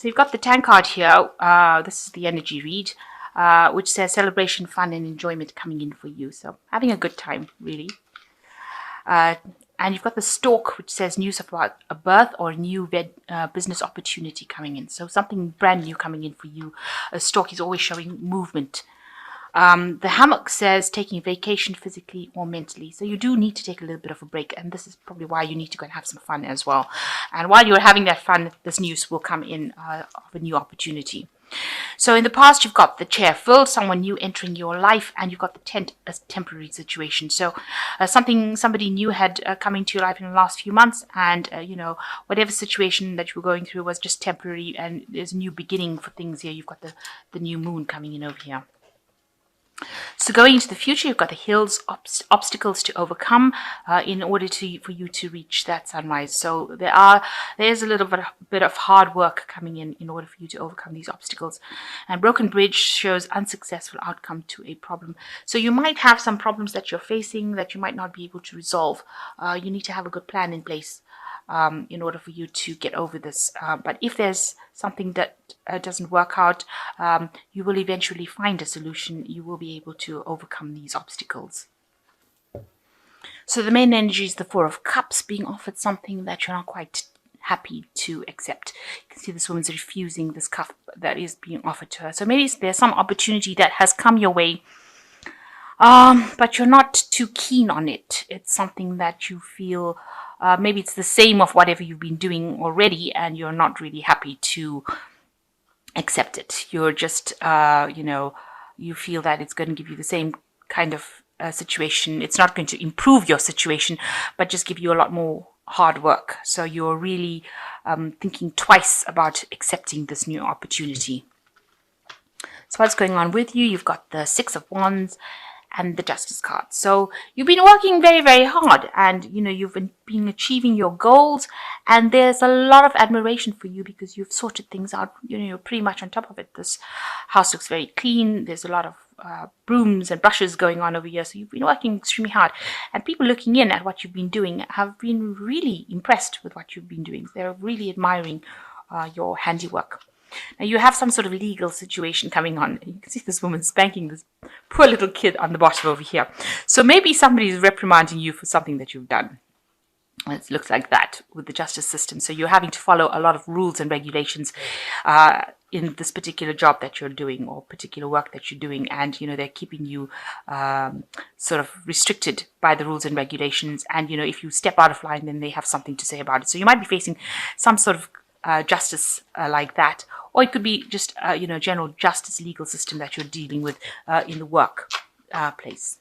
So you've got the 10 card here. This is the energy read, which says celebration, fun, and enjoyment coming in for you. So having a good time, really. And you've got the Stork, which says news about a birth or a new business opportunity coming in. So something brand new coming in for you. A Stork is always showing movement. The Hammock says taking a vacation physically or mentally. So you do need to take a little bit of a break. And this is probably why you need to go and have some fun as well. And while you're having that fun, this news will come in of a new opportunity. So in the past, you've got the chair filled, someone new entering your life, and you've got the tent as temporary situation. So somebody new had come into your life in the last few months, and whatever situation that you were going through was just temporary, and there's a new beginning for things here. You've got the new moon coming in over here. So going into the future, you've got the hills, obstacles to overcome in order for you to reach that sunrise. So there's a little bit of hard work coming in order for you to overcome these obstacles. And broken bridge shows unsuccessful outcome to a problem. So you might have some problems that you're facing that you might not be able to resolve. You need to have a good plan in place in order for you to get over this. But if there's something that doesn't work out, you will eventually find a solution. You will be able to overcome these obstacles. So the main energy is the Four of Cups, being offered something that you're not quite happy to accept. You can see this woman's refusing this cup that is being offered to her. So maybe there's some opportunity that has come your way, but you're not too keen on it. It's something that you feel maybe it's the same of whatever you've been doing already, and you're not really happy to accept it. You're just, you feel that it's going to give you the same kind of situation. It's not going to improve your situation, but just give you a lot more hard work. So you're really thinking twice about accepting this new opportunity. So what's going on with you? You've got the Six of Wands and the Justice card. So you've been working very, very hard, and you've been achieving your goals, and there's a lot of admiration for you because you've sorted things out. You're pretty much on top of it. This house looks very clean. There's a lot of brooms and brushes going on over here. So you've been working extremely hard, and people looking in at what you've been doing have been really impressed with what you've been doing. They're really admiring your handiwork. Now you have some sort of legal situation coming on. You can see this woman spanking this poor little kid on the bottom over here. So maybe somebody is reprimanding you for something that you've done. It looks like that with the justice system. So you're having to follow a lot of rules and regulations in this particular job that you're doing or particular work that you're doing. And, they're keeping you sort of restricted by the rules and regulations. And, if you step out of line, then they have something to say about it. So you might be facing some sort of justice like that. Or it could be just, general justice legal system that you're dealing with in the work place.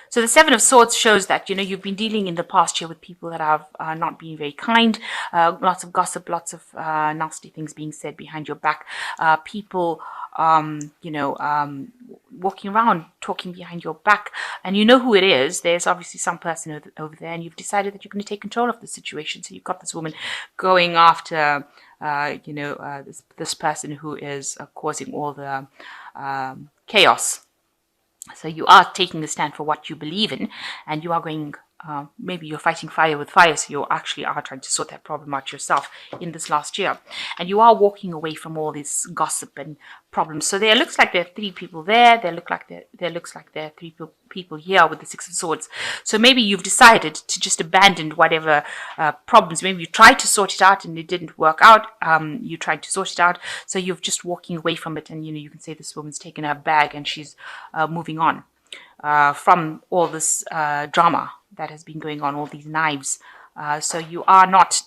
So the Seven of Swords shows that, you've been dealing in the past year with people that have not been very kind, lots of gossip, lots of nasty things being said behind your back, people, walking around, talking behind your back, and you know who it is. There's obviously some person over there, and you've decided that you're going to take control of the situation. So you've got this woman going after this person who is causing all the chaos. So you are taking a stand for what you believe in, and you are going, maybe you're fighting fire with fire, so you actually are trying to sort that problem out yourself in this last year. And you are walking away from all this gossip and problems. So there looks like there are three people there. There looks like there are three people here with the Six of Swords. So maybe you've decided to just abandon whatever problems. Maybe you tried to sort it out and it didn't work out. You tried to sort it out, so you're just walking away from it. And you can say this woman's taken her bag and she's moving on from all this drama that has been going on, all these knives. So you are not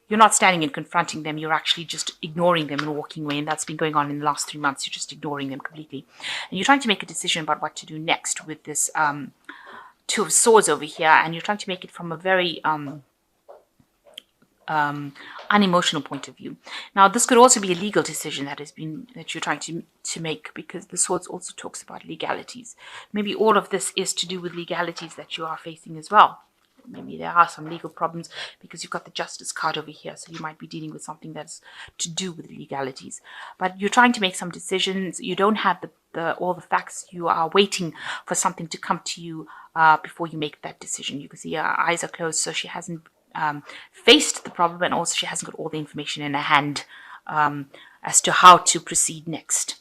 you're not standing and confronting them. You're actually just ignoring them and walking away. And that's been going on in the last 3 months. You're just ignoring them completely. And you're trying to make a decision about what to do next with this Two of Swords over here. And you're trying to make it from a very unemotional point of view. Now, this could also be a legal decision that you're trying to make, because the Swords also talks about legalities. Maybe all of this is to do with legalities that you are facing as well. Maybe there are some legal problems because you've got the Justice card over here. So you might be dealing with something that's to do with legalities. But you're trying to make some decisions. You don't have all the facts. You are waiting for something to come to you before you make that decision. You can see her eyes are closed, so she hasn't faced the problem, and also she hasn't got all the information in her hand as to how to proceed next.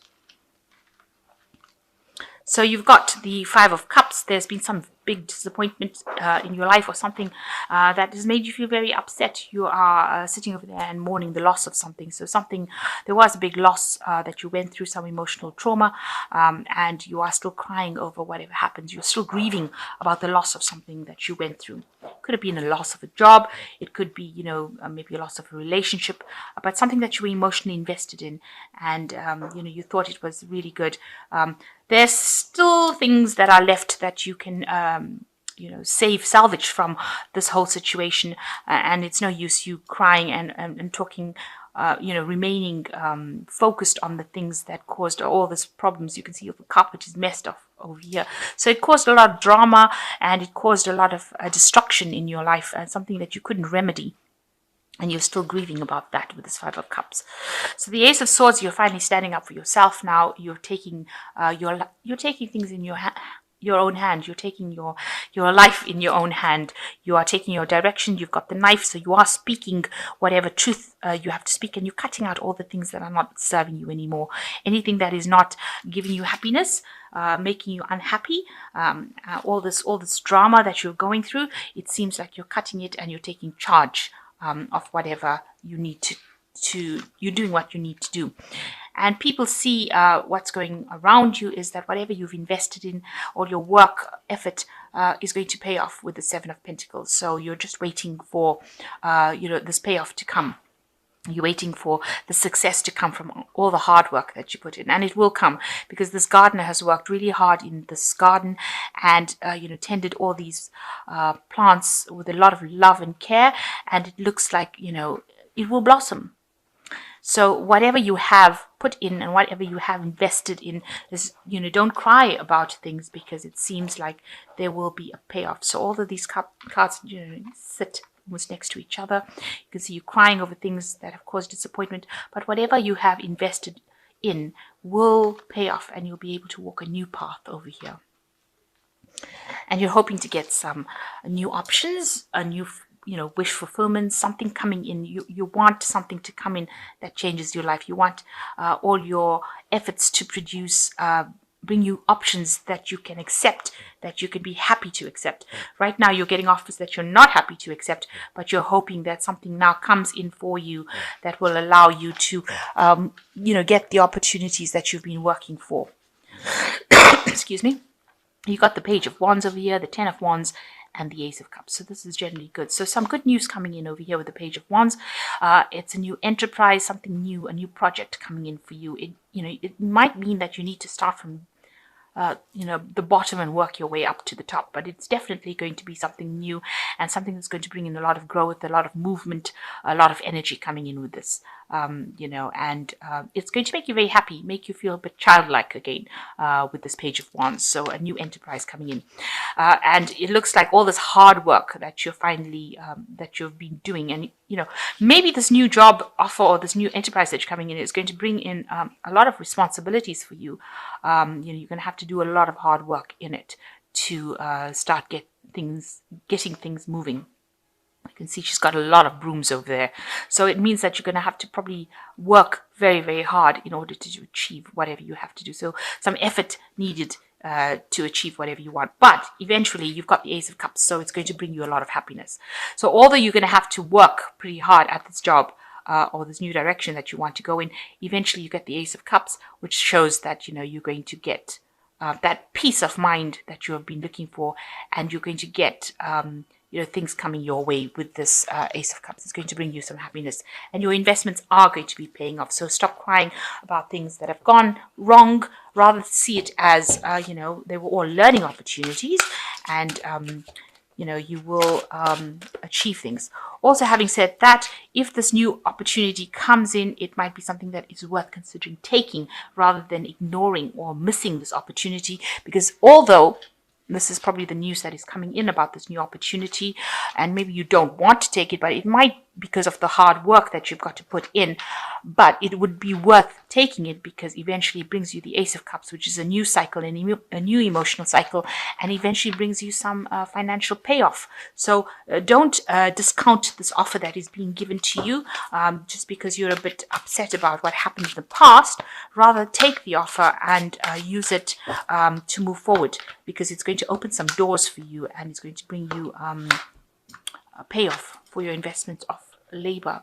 So you've got the Five of Cups. There's been some big disappointment in your life, or something that has made you feel very upset. You are sitting over there and mourning the loss of something. So there was a big loss that you went through, some emotional trauma, and you are still crying over whatever happens. You're still grieving about the loss of something that you went through. It could have been a loss of a job. It could be, maybe a loss of a relationship, but something that you were emotionally invested in, and you thought it was really good. There's still things that are left that you can, salvage from this whole situation. And it's no use you crying and talking, remaining focused on the things that caused all these problems. You can see the carpet is messed up over here. So it caused a lot of drama, and it caused a lot of destruction in your life, and something that you couldn't remedy. And you're still grieving about that with this Five of Cups. So the Ace of Swords, you're finally standing up for yourself now. You're taking you're taking things in your own hand. You're taking your life in your own hand. You are taking your direction. You've got the knife, so you are speaking whatever truth you have to speak, and you're cutting out all the things that are not serving you anymore. Anything that is not giving you happiness, making you unhappy, all this drama that you're going through, it seems like you're cutting it and you're taking charge of whatever you need to you're doing what you need to do. And people see what's going around you is that whatever you've invested in, all your work effort is going to pay off with the Seven of Pentacles. So you're just waiting for this payoff to come. You're waiting for the success to come from all the hard work that you put in, and it will come, because this gardener has worked really hard in this garden and tended all these plants with a lot of love and care, and it looks like it will blossom. So whatever you have put in and whatever you have invested in, is, don't cry about things, because it seems like there will be a payoff. So all of these cards sit almost next to each other. You can see you crying over things that have caused disappointment, but whatever you have invested in will pay off, and you'll be able to walk a new path over here. And you're hoping to get some new options, a new wish fulfillment, something coming in. You want something to come in that changes your life. You want all your efforts to produce bring you options that you can accept, that you can be happy to accept. Right now you're getting offers that you're not happy to accept, but you're hoping that something now comes in for you that will allow you to get the opportunities that you've been working for. Excuse me. You got the Page of Wands over here, the Ten of Wands, and the Ace of Cups. So this is generally good. So some good news coming in over here with the Page of Wands. It's a new enterprise, something new, a new project coming in for you. It might mean that you need to start from the bottom and work your way up to the top, but it's definitely going to be something new and something that's going to bring in a lot of growth, a lot of movement, a lot of energy coming in with this, and it's going to make you very happy, make you feel a bit childlike again with this Page of Wands. So a new enterprise coming in, and it looks like all this hard work that you're finally that you've been doing, and maybe this new job offer or this new enterprise that's coming in is going to bring in a lot of responsibilities for you. You're going to have to do a lot of hard work in it to start getting things moving. You can see she's got a lot of brooms over there. So it means that you're going to have to probably work very, very hard in order to achieve whatever you have to do. So some effort needed to achieve whatever you want. But eventually you've got the Ace of Cups, so it's going to bring you a lot of happiness. So although you're going to have to work pretty hard at this job, or this new direction that you want to go in, eventually you get the Ace of Cups, which shows that you're going to get that peace of mind that you have been looking for, and you're going to get things coming your way with this Ace of Cups. It's going to bring you some happiness, and your investments are going to be paying off. So stop crying about things that have gone wrong. Rather see it as they were all learning opportunities, and you will achieve things. Also, having said that, if this new opportunity comes in, it might be something that is worth considering taking rather than ignoring or missing this opportunity, because although this is probably the news that is coming in about this new opportunity, and maybe you don't want to take it, but it might because of the hard work that you've got to put in, but it would be worth taking it because eventually it brings you the Ace of Cups, which is a new cycle and a new emotional cycle, and eventually brings you some financial payoff. So don't discount this offer that is being given to you just because you're a bit upset about what happened in the past. Rather take the offer and use it to move forward, because it's going to open some doors for you and it's going to bring you a payoff for your investment of labor.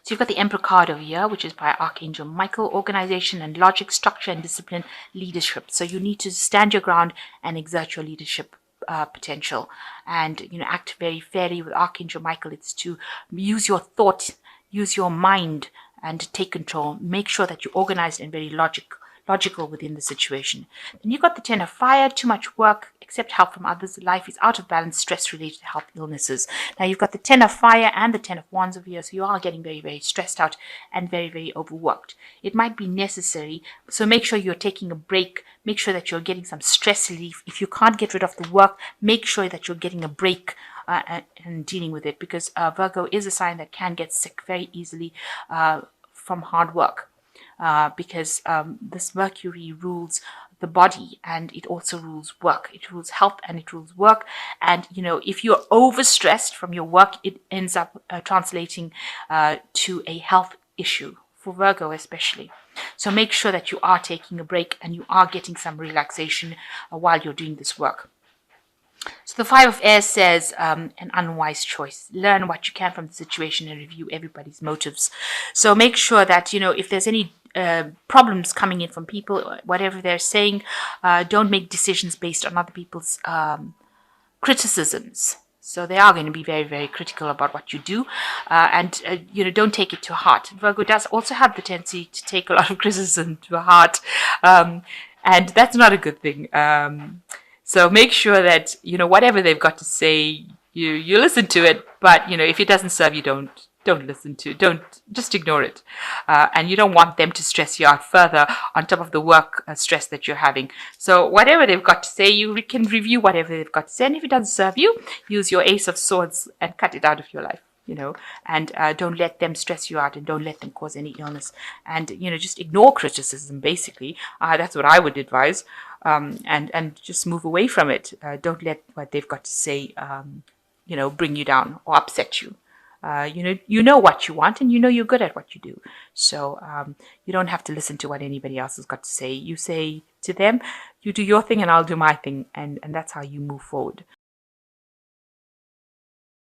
So you've got the Emperor card over here, which is by Archangel Michael. Organization and logic, structure and discipline, leadership. So you need to stand your ground and exert your leadership potential, and act very fairly. With Archangel Michael, it's to use your thought, use your mind, and take control. Make sure that you're organized and very logical within the situation. Then you've got the Ten of Fire. Too much work, accept help from others. Life is out of balance, stress-related health illnesses. Now you've got the Ten of Fire and the Ten of Wands over here, so you are getting very, very stressed out and very, very overworked. It might be necessary, so make sure you're taking a break. Make sure that you're getting some stress relief. If you can't get rid of the work, make sure that you're getting a break and dealing with it, because Virgo is a sign that can get sick very easily from hard work. Because this Mercury rules the body and it also rules work. It rules health and it rules work. And, if you're overstressed from your work, it ends up translating to a health issue for Virgo especially. So make sure that you are taking a break and you are getting some relaxation while you're doing this work. So the Five of Air says an unwise choice. Learn what you can from the situation and review everybody's motives. So make sure that, if there's any problems coming in from people, whatever they're saying, don't make decisions based on other people's criticisms. So they are going to be very, very critical about what you do, and don't take it to heart. Virgo does also have the tendency to take a lot of criticism to heart, and that's not a good thing. So make sure that whatever they've got to say, you listen to it. But if it doesn't serve you, don't listen to. Just ignore it. And you don't want them to stress you out further on top of the work stress that you're having. So whatever they've got to say, you can review whatever they've got to say. And if it doesn't serve you, use your Ace of Swords and cut it out of your life. And don't let them stress you out and don't let them cause any illness. And, just ignore criticism, basically. That's what I would advise. And just move away from it. Don't let what they've got to say, bring you down or upset you. You know what you want and you're good at what you do. So you don't have to listen to what anybody else has got to say. You say to them, you do your thing and I'll do my thing. And that's how you move forward.